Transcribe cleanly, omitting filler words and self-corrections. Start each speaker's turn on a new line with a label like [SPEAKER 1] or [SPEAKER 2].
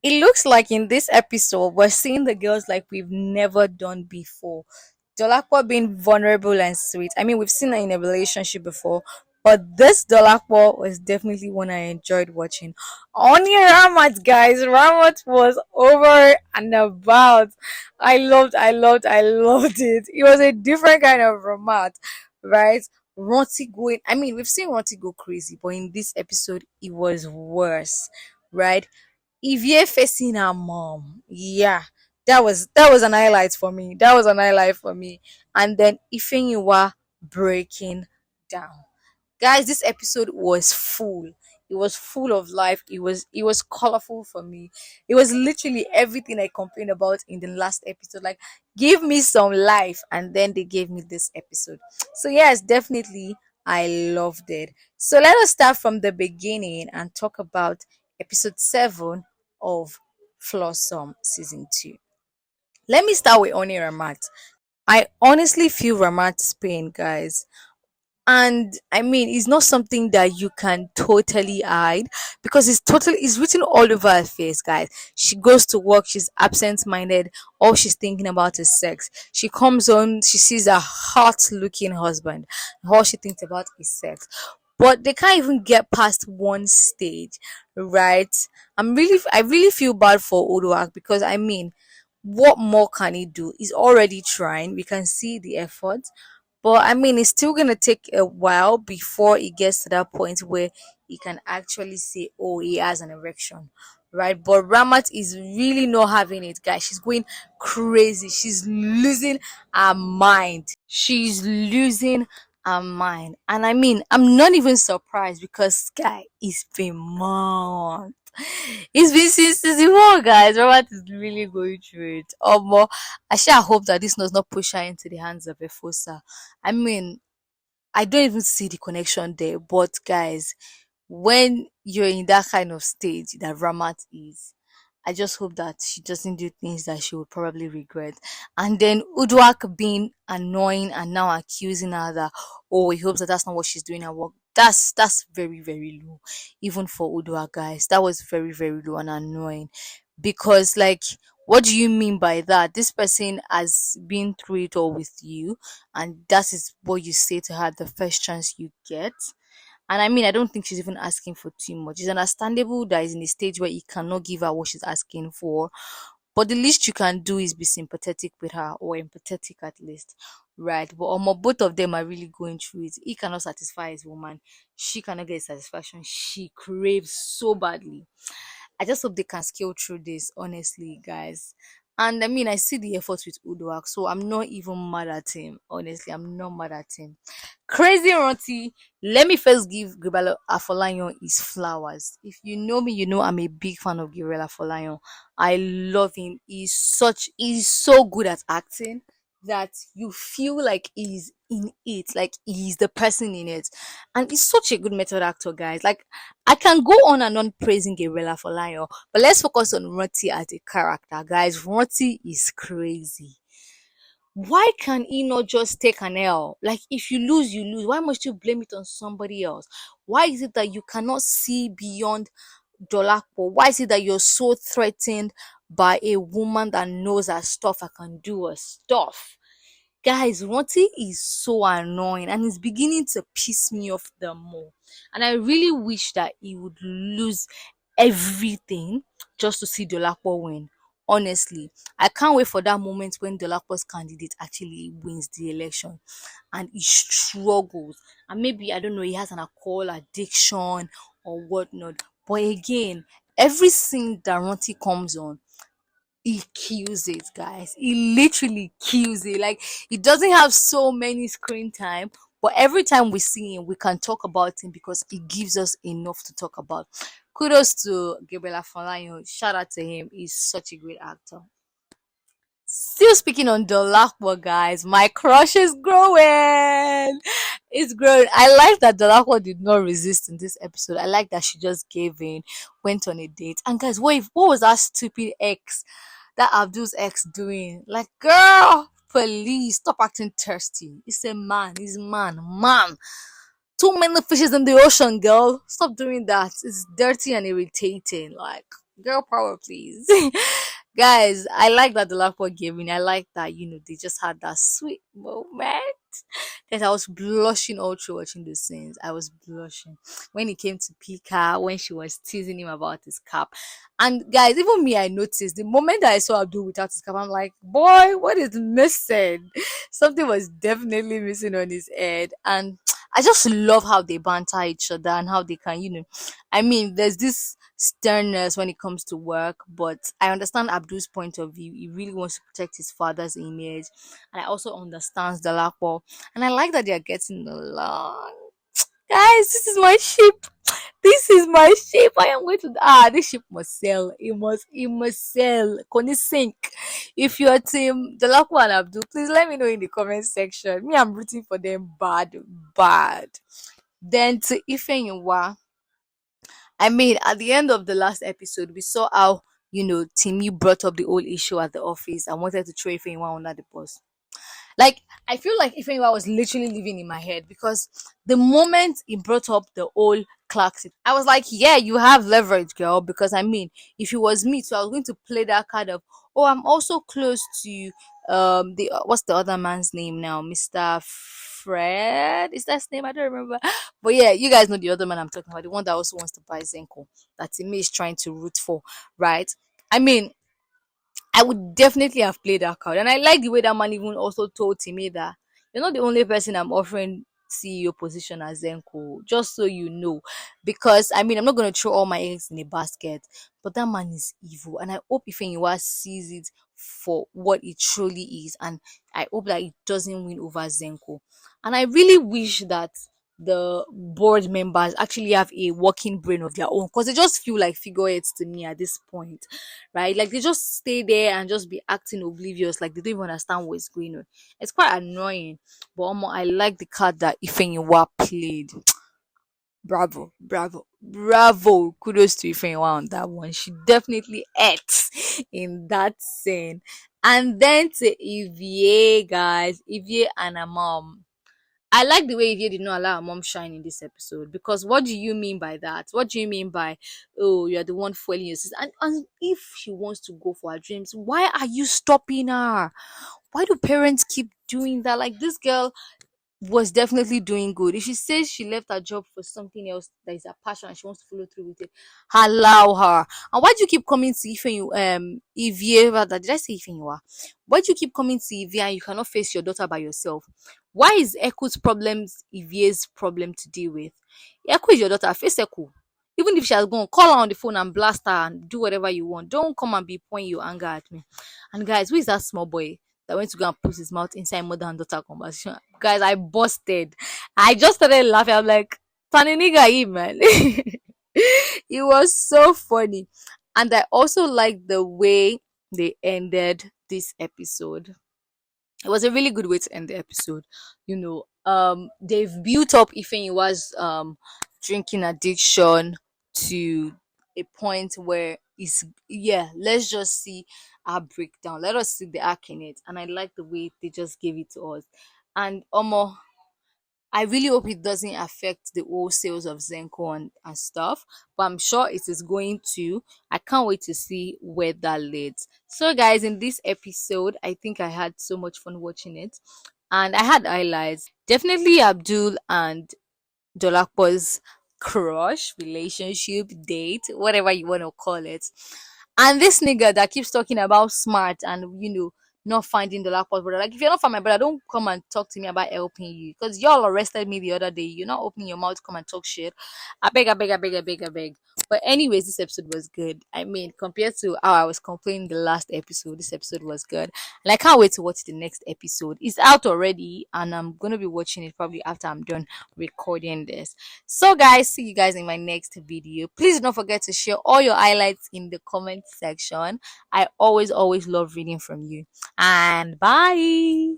[SPEAKER 1] It looks like in this episode, we're seeing the girls like we've never done before. Dolapo being vulnerable and sweet. I mean, we've seen her in a relationship before, but this Dolapo was definitely one I enjoyed watching. Only Ramat, guys. Ramat was over and about. I loved it. It was a different kind of Ramat, right? Ronti going, I mean, we've seen Ronti go crazy, but in this episode, it was worse, right? Ivie facing her mom. Yeah. That was an highlight for me. That was an highlight for me. And then Ifenyuwa breaking down. Guys, this episode was full. It was full of life. It was colorful for me. It was literally everything I complained about in the last episode. Like, give me some life. And then they gave me this episode. So yes, definitely I loved it. So let us start from the beginning and talk about episode 7 of Flawsome season 2. Let me start with Oni Ramat. I honestly feel Ramat's pain, guys. And I mean, it's not something that you can totally hide because it's written all over her face, guys. She goes to work, she's absent minded, all she's thinking about is sex. She comes home, she sees a hot looking husband, all she thinks about is sex. But they can't even get past one stage, right? I really feel bad for Uduak because I mean, what more can he do? He's already trying. We can see the effort, but I mean, it's still gonna take a while before it gets to that point where he can actually say, "Oh, he has an erection," right? But Ramat is really not having it, guys. She's going crazy. She's losing her mind. She's losing her mind, and I mean, I'm not even surprised because guy, it's been months. It's been since season 1, guys. Robert is really going through it. More, I sure hope that this does not push her into the hands of a fossa. I mean, I don't even see the connection there. But guys, when you're in that kind of stage that Ramat is, I just hope that she doesn't do things that she would probably regret. And then Udwak being annoying and now accusing her that, oh, he hopes that that's not what she's doing at work. That's very very low, even for Udwak, guys. That was very very low and annoying because like, what do you mean by that? This person has been through it all with you, and that is what you say to her the first chance you get. And I mean, I don't think she's even asking for too much. It's understandable that is in a stage where you cannot give her what she's asking for. But the least you can do is be sympathetic with her or empathetic at least. Right. But both of them are really going through it. He cannot satisfy his woman. She cannot get the satisfaction she craves so badly. I just hope they can scale through this, honestly, guys. And I mean, I see the effort with Uduak, so I'm not even mad at him. Honestly, I'm not mad at him. Crazy Roti. Let me first give Gabriel Afolayan his flowers. If you know me, you know I'm a big fan of Gabriel Afolayan. I love him. He's so good at acting that you feel like he's in it, like he's the person in it. And he's such a good method actor, guys. Like, I can go on and on praising Gabriela for Lion, but let's focus on Roti as a character, guys. Roti is crazy. Why can he not just take an L? Like, if you lose, you lose. Why must you blame it on somebody else? Why is it that you cannot see beyond Dolapo? Why is it that you're so threatened by a woman that knows her stuff and can do her stuff? Guys, Ronti is so annoying and it's beginning to piss me off the more. And I really wish that he would lose everything just to see Dolapo win. Honestly, I can't wait for that moment when Dolapo's candidate actually wins the election and he struggles. And maybe, I don't know, he has an alcohol addiction or whatnot. But again, every scene that Ronti comes on, he kills it, guys. He literally kills it. Like, he doesn't have so many screen time, but every time we see him, we can talk about him because he gives us enough to talk about. Kudos to Gabriel Afolayan. Shout out to him. He's such a great actor. Still speaking on Dolapo, guys, my crush is growing. It's growing. I like that Dolapo did not resist in this episode. I like that she just gave in, went on a date. And guys, what was that stupid ex, that Abdul's ex doing? Like, girl, please stop acting thirsty. It's a man. He's man. Too many fishes in the ocean, girl. Stop doing that. It's dirty and irritating. Like, Girl power, please. Guys, I like that the Dolapo gave in. I like that, they just had that sweet moment. That I was blushing all through watching the scenes. I was blushing when he came to pick her, when she was teasing him about his cap. And guys, even me, I noticed the moment that I saw Abdul without his cap, I'm like, boy, what is missing? Something was definitely missing on his head. And I just love how they banter each other and how they can, I mean, there's this sternness when it comes to work, but I understand Abdul's point of view. He really wants to protect his father's image, and I also understand Dolapo, and I like that they are getting along. Guys, this is my ship. This is my ship. I am going to this ship must sell. It must sell. Can it sink? If you're team Dolapo and Abdul, please let me know in the comment section. Me, I'm rooting for them bad, bad. Then to Ifenyinwa, I mean, at the end of the last episode, we saw how, Timmy brought up the whole issue at the office and wanted to throw Ifeanyiwa under the bus. Like, I feel like Ifeanyiwa was literally living in my head because the moment he brought up the whole Clarkson, I was like, yeah, you have leverage, girl. Because I mean, if it was me, so I was going to play that card of, oh, I'm also close to the what's the other man's name now, Mr. Fred? Is that his name? I don't remember. But yeah, you guys know the other man I'm talking about, the one that also wants to buy Zenko, that Timmy is trying to root for, right? I mean, I would definitely have played that card. And I like the way that man even also told Timmy that you're not the only person I'm offering CEO position as Zenko, just so you know. Because I mean, I'm not gonna throw all my eggs in a basket, but that man is evil, and I hope Ifeanyiwa sees it for what it truly is, and I hope that it doesn't win over Zenko. And I really wish that the board members actually have a working brain of their own, because they just feel like figureheads to me at this point, right? Like they just stay there and just be acting oblivious, like they don't even understand what's going on. It's quite annoying. But I like the card that Ifeanyiwa played. Bravo, bravo, bravo. Kudos to Ifeanyiwa on that one. She definitely ate in that scene. And then to Ivie, guys. Ivie and her mom. I like the way Ivy did not allow her mom shine in this episode, because what do you mean by that? What do you mean by, oh, you're the one fueling your sister? And if she wants to go for her dreams, why are you stopping her? Why do parents keep doing that? Like, this girl was definitely doing good. If she says she left her job for something else that is her passion and she wants to follow through with it, allow her. And why do you keep coming to Ivy, rather, did I say Ifeanyiwa? Why do you keep coming to Ivy and you cannot face your daughter by yourself? Why is Eko's problems Ivie's problem to deal with? Eko is your daughter, face Eko. Even if she has gone, call her on the phone and blast her and do whatever you want. Don't come and be pointing your anger at me. And guys, who is that small boy that went to go and put his mouth inside mother and daughter conversation? Guys, I busted. I just started laughing. I'm like, funny nigga, man. It was so funny. And I also like the way they ended this episode. It was a really good way to end the episode. They've built up Ifeanyiwa's drinking addiction to a point where it's, yeah, let's just see our breakdown. Let us see the arc in it. And I like the way they just gave it to us. And I really hope it doesn't affect the whole sales of Zenko and stuff, but I'm sure it is going to. I can't wait to see where that leads. So, guys, in this episode, I think I had so much fun watching it, and I had highlights. Definitely Abdul and Dolapo's crush, relationship, date, whatever you want to call it. And this nigga that keeps talking about smart and, not finding Dolapo's brother. Like, if you're not finding my brother, don't come and talk to me about helping you. Because y'all arrested me the other day. You're not opening your mouth to come and talk shit. I beg, I beg, I beg, I beg, I beg. But anyways, this episode was good. I mean, compared to how I was complaining the last episode, this episode was good. And I can't wait to watch the next episode. It's out already, and I'm gonna be watching it probably after I'm done recording this. So, guys, see you guys in my next video. Please don't forget to share all your highlights in the comment section. I always love reading from you. And bye.